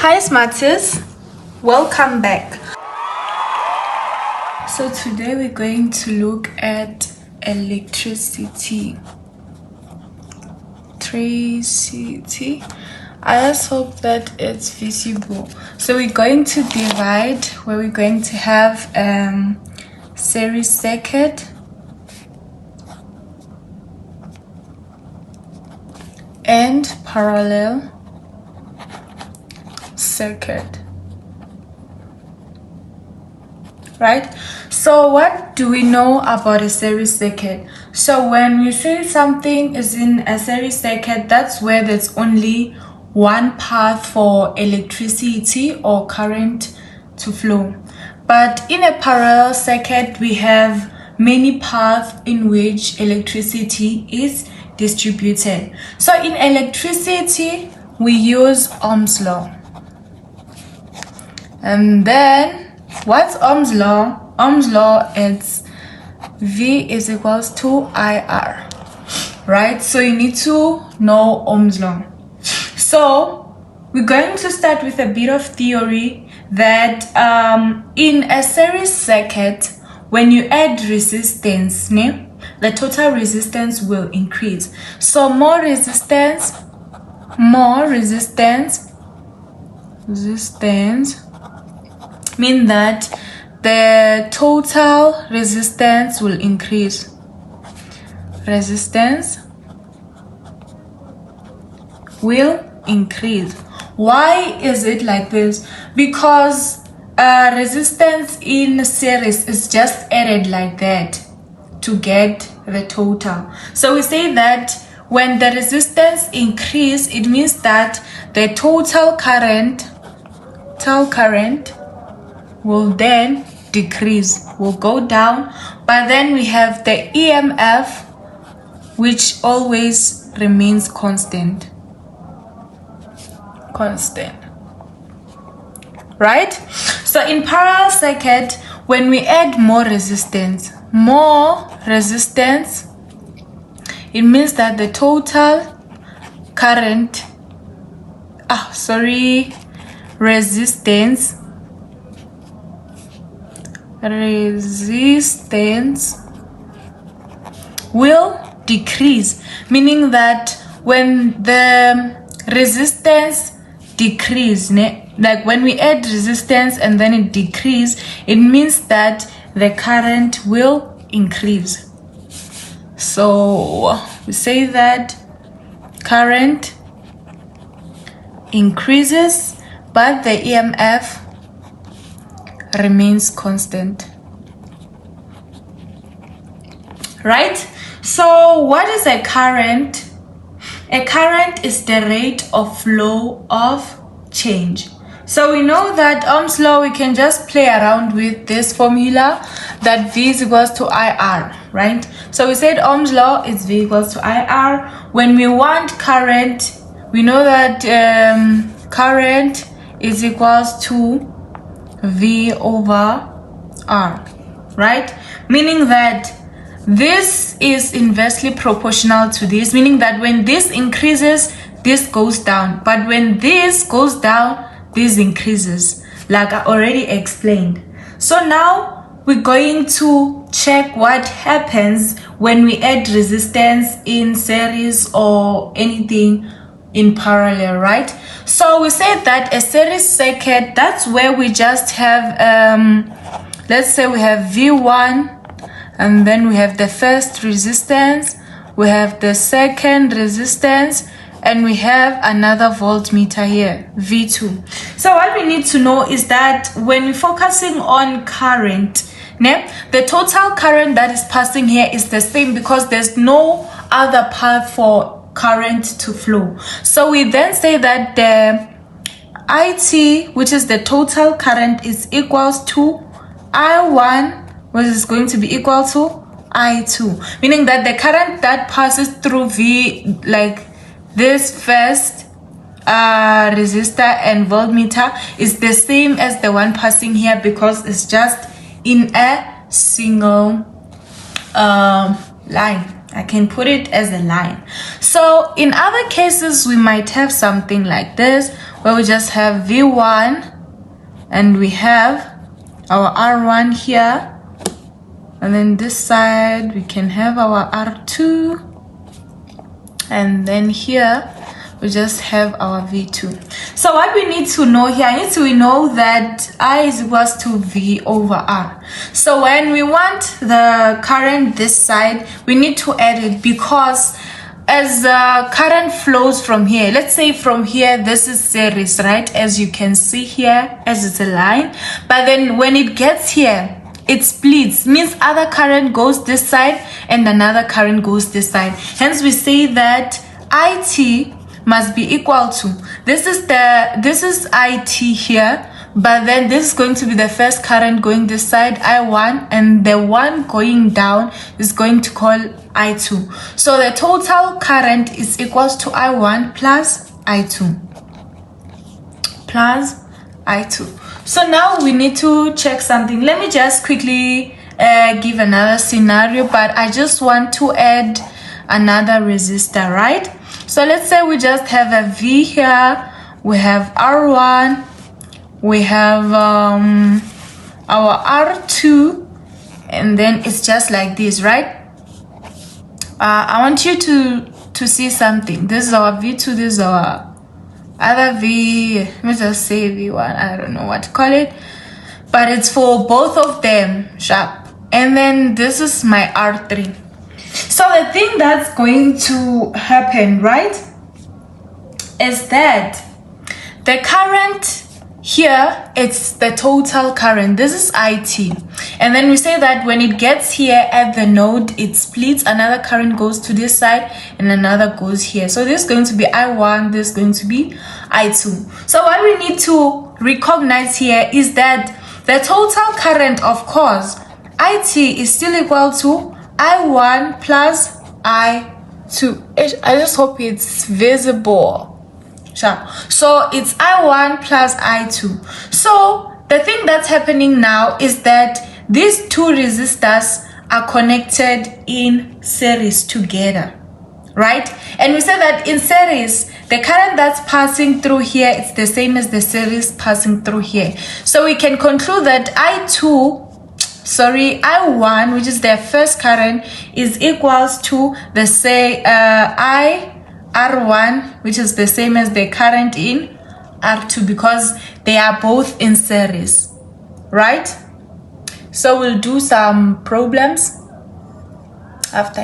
Hi Smarties, welcome back. So today we're going to look at electricity. I just hope that it's visible. So we're going to divide where we're going to have series circuit and parallel circuit, right? So what do we know about a series circuit? So when we say something is in a series circuit, that's where there's only one path for electricity or current to flow. But in a parallel circuit, we have many paths in which electricity is distributed. So in electricity, we use Ohm's law. And then, what's Ohm's law? Ohm's law is V is equals to IR, right? So you need to know Ohm's law. So we're going to start with a bit of theory that in a series circuit, when you add resistance, the total resistance will increase. So more resistance mean that the total resistance will increase. Resistance will increase. Why is it like this? Because resistance in series is just added like that to get the total. So we say that when the resistance increase, it means that the total current will then decrease, will go down, but then we have the EMF, which always remains constant, right? So in parallel circuit, when we add more resistance, it means that the total current, resistance will decrease, meaning that when the resistance decrease, like when we add resistance and then it decrease, it means that the current will increase. So we say that current increases, but the EMF remains constant, right? So what is a current? A current is the rate of flow of change. So we know that Ohm's law, we can just play around with this formula that V is equals to IR, right? So we said Ohm's law is V equals to IR. When we want current, we know that current is equals to V over R, right? Meaning that this is inversely proportional to this, meaning that when this increases, this goes down. But when this goes down, this increases, like I already explained. So now we're going to check what happens when we add resistance in series or anything in parallel, right? So we said that a series circuit, that's where we just have let's say we have V1, and then we have the first resistance, we have the second resistance, and we have another voltmeter here, V2. So what we need to know is that when we're focusing on current, the total current that is passing here is the same because there's no other path for current to flow. So we then say that the IT, which is the total current, is equals to I1, which is going to be equal to I2, meaning that the current that passes through V, like this first resistor and voltmeter, is the same as the one passing here because it's just in a single line. I can put it as a line. So in other cases, we might have something like this, where we just have V1 and we have our R1 here, and then this side we can have our R2, and then here we just have our V2. So what we need to know here, we know that I is equals to V over R. So when we want the current this side, we need to add it, because as the current flows from here, let's say from here, this is series, right? As you can see here, as it's a line. But then when it gets here, it splits, means other current goes this side and another current goes this side. Hence we say that IT must be equal to, this is IT here, but then this is going to be the first current going this side, I1, and the one going down is going to call I2. So the total current is equals to I1 plus I2 plus I2. So now we need to check something. Let me just quickly give another scenario, but I just want to add another resistor, right? So let's say we just have a V here, we have R1, we have our R2, and then it's just like this, right? I want you to see something. This is our V2, this is our other V, let me just say V1, I don't know what to call it, but it's for both of them, sharp. And then this is my R3. So the thing that's going to happen, right, is that the current here, it's the total current. This is IT. And then we say that when it gets here at the node, it splits. Another current goes to this side and another goes here. So this is going to be I1, this is going to be I2. So what we need to recognize here is that the total current, of course, IT is still equal to I1 plus I2. I just hope it's visible. So it's I1 plus I2. So the thing that's happening now is that these two resistors are connected in series together, right? And we say that in series, the current that's passing through here, it's the same as the series passing through here. So we can conclude that I1, which is the first current, is equals to the R1, which is the same as the current in R2, because they are both in series, right? So we'll do some problems after.